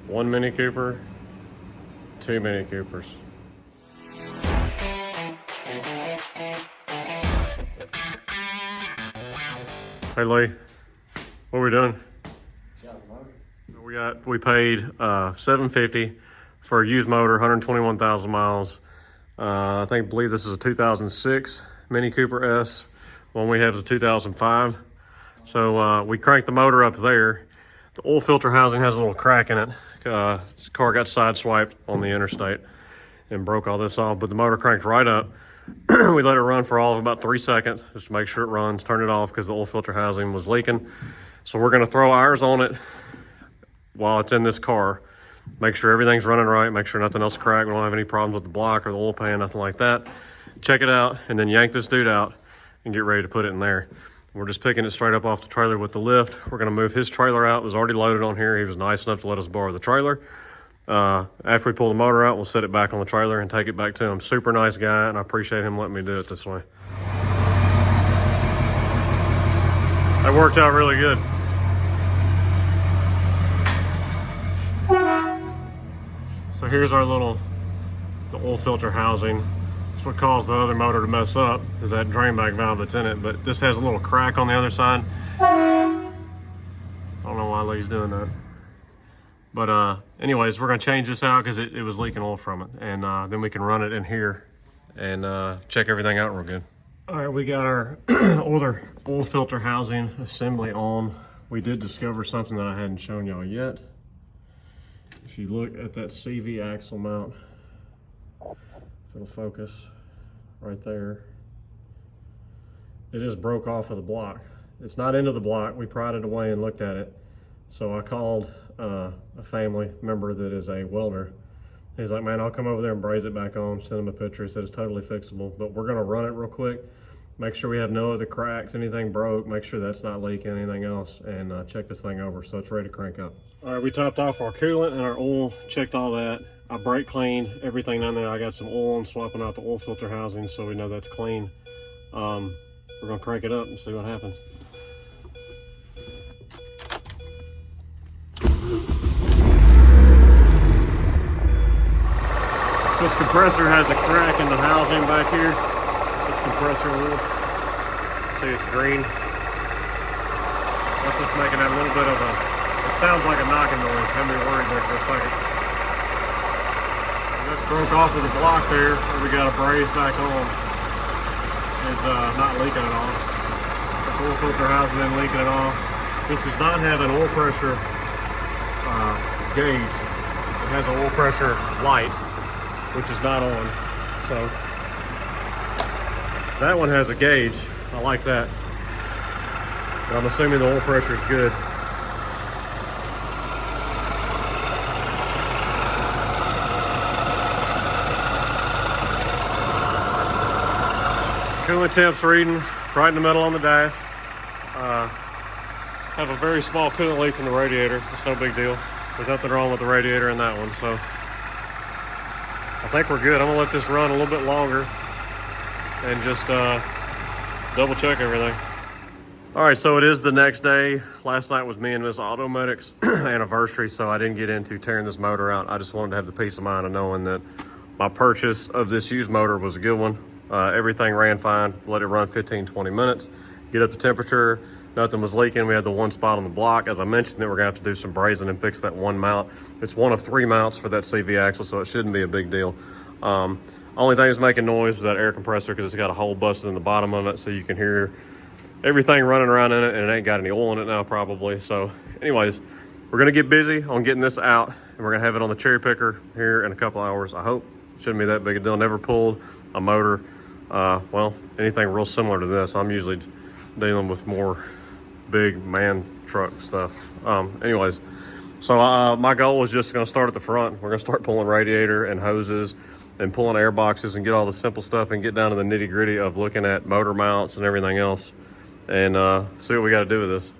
One Mini Cooper, two Mini Coopers. Hey Lee, what are we doing? We paid $750 for a used motor, 121,000 miles. I believe this is a 2006 Mini Cooper S. One we have is a 2005. So we cranked the motor up there. The oil filter housing has a little crack in it. This car got sideswiped on the interstate and broke all this off, but the motor cranked right up. We let it run for all of about 3 seconds just to make sure it runs, turn it off because the oil filter housing was leaking. So we're gonna throw ours on it while it's in this car. Make sure everything's running right, make sure nothing else cracked. We don't have any problems with the block or the oil pan, nothing like that. Check it out and then yank this dude out and get ready to put it in there. We're just picking it straight up off the trailer with the lift. We're gonna move his trailer out. It was already loaded on here. He was nice enough to let us borrow the trailer. After we pull the motor out, we'll set it back on the trailer and take it back to him. Super nice guy, and I appreciate him letting me do it this way. That worked out really good. So here's our the oil filter housing. That's what caused the other motor to mess up, is that drain bag valve that's in it. But this has a little crack on the other side. I don't know why Lee's doing that. But anyways, we're gonna change this out because it was leaking oil from it. And then we can run it in here and check everything out real good. All right, we got our older oil filter housing assembly on. We did discover something that I hadn't shown y'all yet. If you look at that CV axle mount, if it'll focus right there, it is broke off of the block. It's not into the block. We pried it away and looked at it. So I called a family member that is a welder. He's like, man, I'll come over there and braze it back on, send him a picture. He said it's totally fixable, but we're gonna run it real quick, make sure we have no other cracks, anything broke, make sure that's not leaking, anything else, and check this thing over so it's ready to crank up. All right, we topped off our coolant and our oil, checked all that. I brake cleaned everything down there. I got some oil and swapping out the oil filter housing so we know that's clean. We're gonna crank it up and see what happens. This compressor has a crack in the housing back here. This compressor oil. See, it's green. That's what's making that little bit of a, it sounds like a knocking noise. Had me worried there for a second. And this broke off of the block there, where we got a braze back on. Is not leaking at all. This oil filter housing isn't leaking at all. This does not have an oil pressure gauge. It has an oil pressure light, which is not on. So that one has a gauge. I like that. But I'm assuming the oil pressure is good. Coolant temps reading right in the middle on the dash. Have a very small coolant leak in the radiator. It's no big deal. There's nothing wrong with the radiator in that one, so I think we're good. I'm gonna let this run a little bit longer and just double check everything. All right, so it is the next day. Last night was me and Miss Automedic's anniversary, so I didn't get into tearing this motor out. I just wanted to have the peace of mind of knowing that my purchase of this used motor was a good one. Everything ran fine. Let it run 15, 20 minutes, get up to temperature. Nothing was leaking. We had the one spot on the block. As I mentioned, that we're gonna have to do some brazing and fix that one mount. It's one of 3 mounts for that CV axle, so it shouldn't be a big deal. Only thing that's making noise is that air compressor because it's got a hole busted in the bottom of it, so you can hear everything running around in it, and it ain't got any oil in it now probably. So anyways, we're gonna get busy on getting this out, and we're gonna have it on the cherry picker here in a couple hours. I hope. Shouldn't be that big a deal. Never pulled a motor, well, anything real similar to this. I'm usually dealing with more big man truck stuff. Anyways, so my goal was just gonna start at the front. We're gonna start pulling radiator and hoses and pulling air boxes and get all the simple stuff and get down to the nitty gritty of looking at motor mounts and everything else and see what we got to do with this.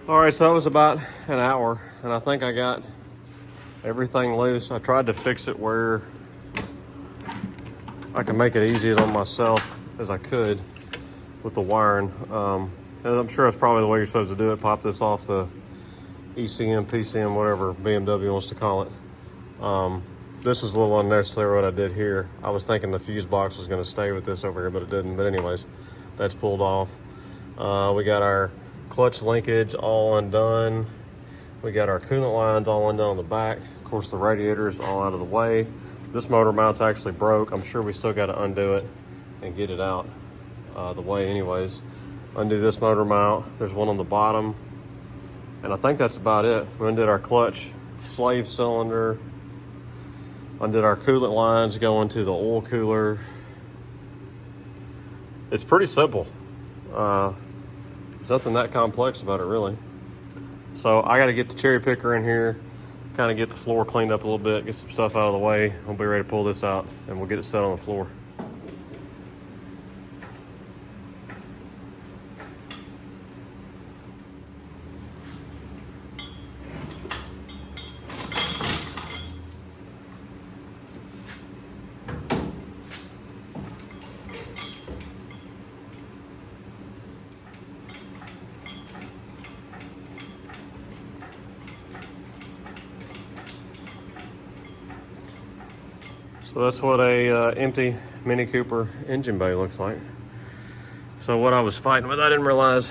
All right, so that was about an hour, and I think I got everything loose. I tried to fix it where I can make it easy on myself as I could with the wiring. And I'm sure that's probably the way you're supposed to do it. Pop this off the ECM, PCM, whatever BMW wants to call it. This was a little unnecessary what I did here. I was thinking the fuse box was going to stay with this over here, but it didn't. But anyways, that's pulled off. We got our clutch linkage all undone. We got our coolant lines all undone on the back. Of course, the radiator is all out of the way. This motor mount's actually broke. I'm sure we still got to undo it and get it out the way anyways. Undo this motor mount. There's one on the bottom. And I think that's about it. We undid our clutch slave cylinder. Undid our coolant lines going to the oil cooler. It's pretty simple. There's nothing that complex about it, really. So I got to get the cherry picker in here, kind of get the floor cleaned up a little bit, get some stuff out of the way. We'll be ready to pull this out, and we'll get it set on the floor. So that's what a empty Mini Cooper engine bay looks like. So what I was fighting with, I didn't realize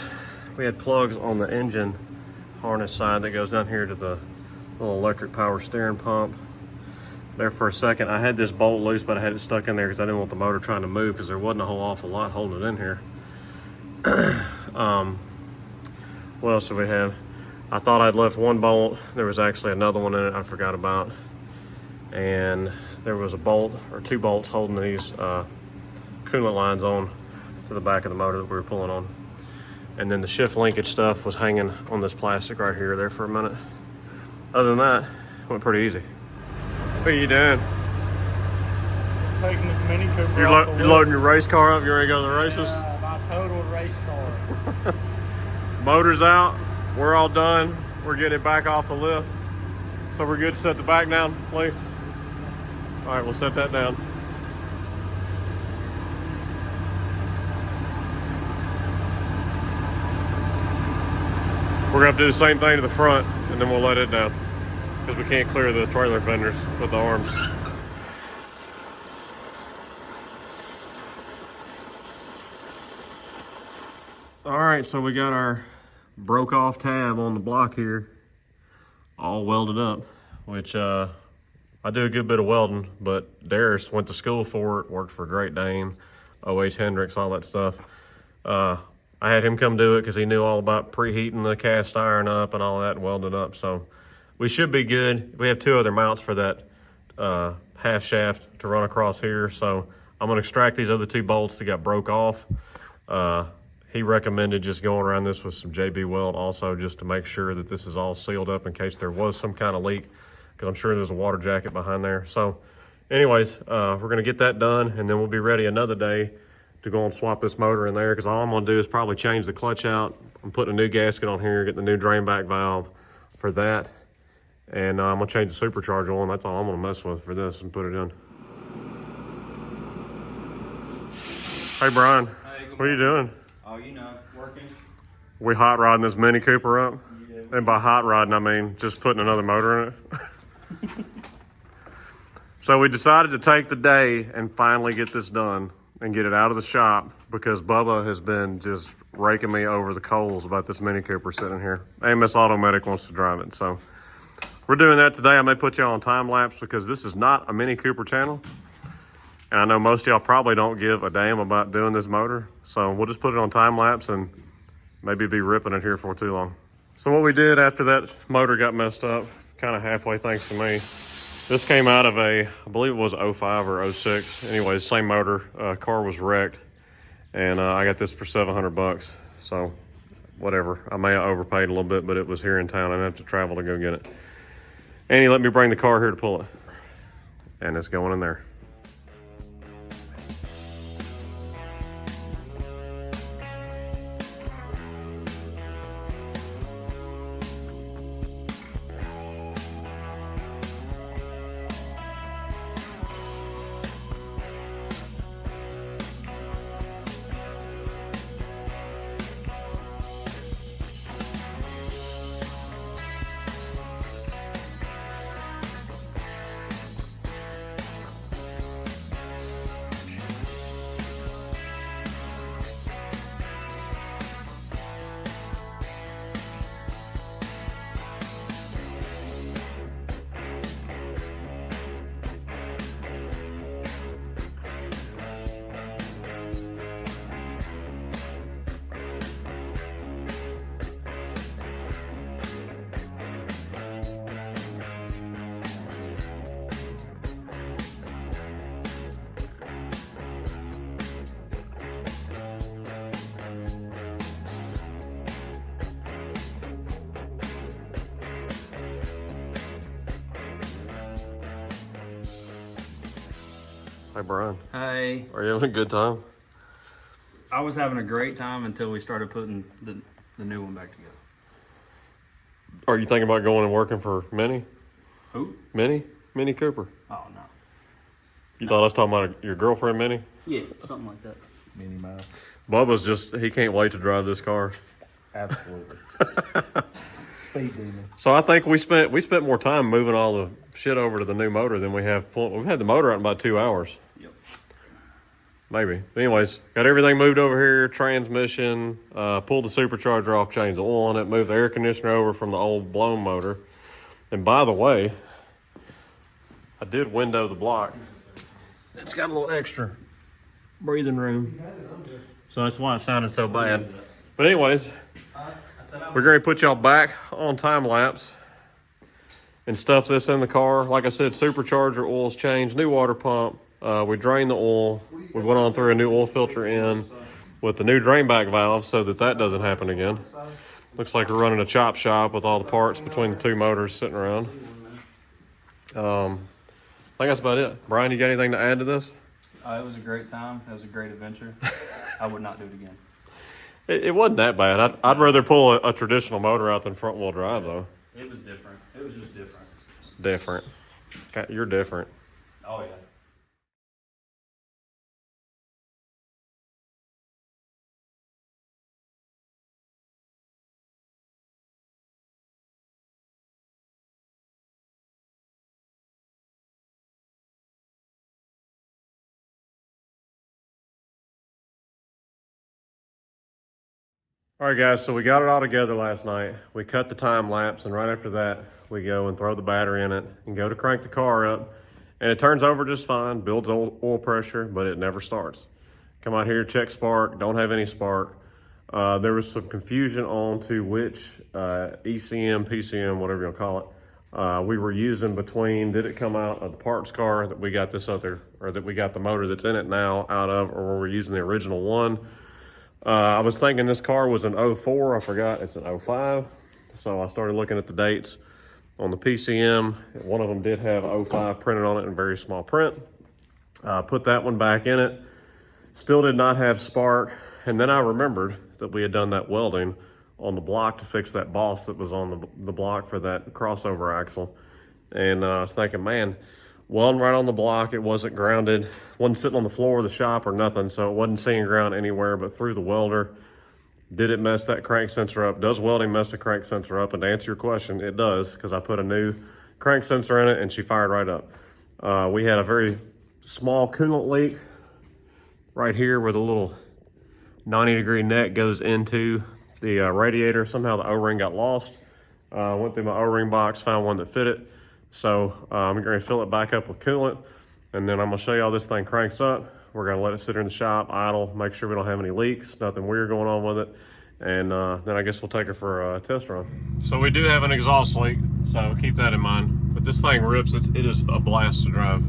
we had plugs on the engine harness side that goes down here to the little electric power steering pump. There for a second, I had this bolt loose, but I had it stuck in there because I didn't want the motor trying to move because there wasn't a whole awful lot holding it in here. What else do we have? I thought I'd left one bolt. There was actually another one in it I forgot about. And there was a bolt or two bolts holding these coolant lines on to the back of the motor that we were pulling on. And then the shift linkage stuff was hanging on this plastic right here there for a minute. Other than that, it went pretty easy. What are you doing? Taking the Mini Cooper You're loading your race car up? You ready to go to the races? Yeah, my total race car. Motor's out. We're all done. We're getting it back off the lift. So we're good to set the back down, Lee? All right, we'll set that down. We're gonna have to do the same thing to the front, and then we'll let it down because we can't clear the trailer fenders with the arms. All right, so we got our broke off tab on the block here all welded up, which I do a good bit of welding, but Darius went to school for it, worked for Great Dane, O.H. Hendricks, all that stuff. I had him come do it because he knew all about preheating the cast iron up and all that and welding up. So we should be good. We have two other mounts for that half shaft to run across here. So I'm gonna extract these other two bolts that got broke off. He recommended just going around this with some JB weld also, just to make sure that this is all sealed up in case there was some kind of leak, because I'm sure there's a water jacket behind there. So anyways, we're gonna get that done, and then we'll be ready another day to go and swap this motor in there, because all I'm gonna do is probably change the clutch out. I'm putting a new gasket on here, get the new drain back valve for that, and I'm gonna change the supercharger oil, and that's all I'm gonna mess with for this and put it in. Hey Brian, Hey, what are you doing? Oh, you know, working. We hot rodding this Mini Cooper up? Yeah. And by hot rodding, I mean just putting another motor in it. So we decided to take the day and finally get this done and get it out of the shop, because Bubba has been just raking me over the coals about this Mini Cooper sitting here. AMS Automedic wants to drive it. So we're doing that today. I may put y'all on time lapse because this is not a Mini Cooper channel. And I know most of y'all probably don't give a damn about doing this motor. So we'll just put it on time lapse and maybe be ripping it here for too long. So what we did after that motor got messed up, kind of halfway thanks to me, this came out of a, I believe it was 05 or 06. Anyways, same motor, car was wrecked. And I got this for 700 bucks. So whatever, I may have overpaid a little bit, but it was here in town. I didn't have to travel to go get it. Annie let me bring the car here to pull it. And it's going in there. Hey, Brian. Hey. Are you having a good time? I was having a great time until we started putting the new one back together. Are you thinking about going and working for Minnie? Who? Minnie Cooper. Oh, no. You thought I was talking about your girlfriend, Minnie? Yeah, something like that. Minnie Mouse. Bubba's he can't wait to drive this car. Absolutely. Speed demon. So I think we spent more time moving all the shit over to the new motor than we have. We've had the motor out in about 2 hours. Yep. Maybe. But anyways, got everything moved over here, transmission, pulled the supercharger off, changed the oil on it, moved the air conditioner over from the old blown motor. And by the way, I did window the block. It's got a little extra breathing room. So that's why it sounded so bad. But anyways, we're going to put y'all back on time lapse and stuff this in the car. Like I said, supercharger, oil's changed, new water pump. We drained the oil. We went on through a new oil filter in with the new drain back valve so that doesn't happen again. Looks like we're running a chop shop with all the parts between the two motors sitting around. I think that's about it. Brian, you got anything to add to this? It was a great time. It was a great adventure. I would not do it again. It wasn't that bad. I'd rather pull a traditional motor out than front wheel drive though. It was different. It was just different. Different. You're different. Oh, yeah. All right, guys, so we got it all together last night. We cut the time lapse, and right after that, we go and throw the battery in it and go to crank the car up. And it turns over just fine, builds oil pressure, but it never starts. Come out here, check spark, don't have any spark. There was some confusion on to which ECM, PCM, whatever you want to call it, we were using between. Did it come out of the parts car that we got this other, or that we got the motor that's in it now out of, or were we using the original one? I was thinking this car was an 04. I forgot it's an 05. So I started looking at the dates on the PCM. One of them did have 05 printed on it in very small print. Put that one back in it. Still did not have spark. And then I remembered that we had done that welding on the block to fix that boss that was on the block for that crossover axle. And I was thinking, man, welding right on the block, it wasn't grounded, wasn't sitting on the floor of the shop or nothing, so it wasn't seeing ground anywhere but through the welder. Did it mess that crank sensor up? Does welding mess the crank sensor up? And to answer your question, it does, because I put a new crank sensor in it and she fired right up. We had a very small coolant leak right here where the little 90-degree neck goes into the radiator. Somehow the O-ring got lost. Went through my O-ring box, found one that fit it. So I'm going to fill it back up with coolant, and then I'm going to show you how this thing cranks up. We're going to let it sit here in the shop, idle, make sure we don't have any leaks, nothing weird going on with it, and then I guess we'll take her for a test run. So we do have an exhaust leak, so keep that in mind. But this thing rips. It is a blast to drive.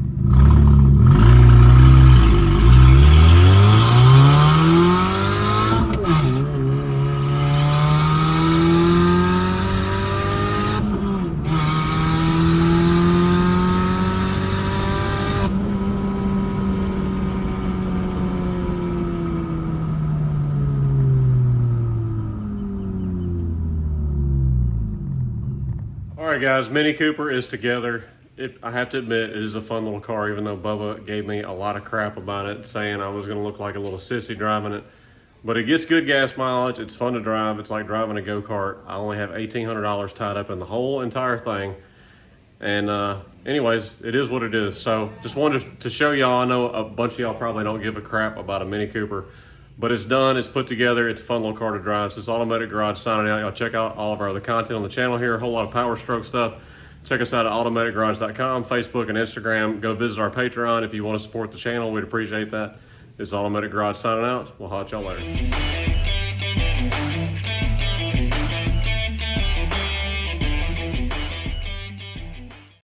All right, guys, Mini Cooper is together. I have to admit, it is a fun little car, even though Bubba gave me a lot of crap about it, saying I was going to look like a little sissy driving it. But it gets good gas mileage. It's fun to drive. It's like driving a go-kart. I only have $1,800 tied up in the whole entire thing. And anyways, it is what it is. So just wanted to show y'all. I know a bunch of y'all probably don't give a crap about a Mini Cooper, but it's done, it's put together, it's a fun little car to drive. So it's Automatic Garage signing out. Y'all check out all of our other content on the channel here, a whole lot of power stroke stuff. Check us out at automaticgarage.com, Facebook and Instagram. Go visit our Patreon if you want to support the channel. We'd appreciate that. It's Automatic Garage signing out. We'll holler at y'all later.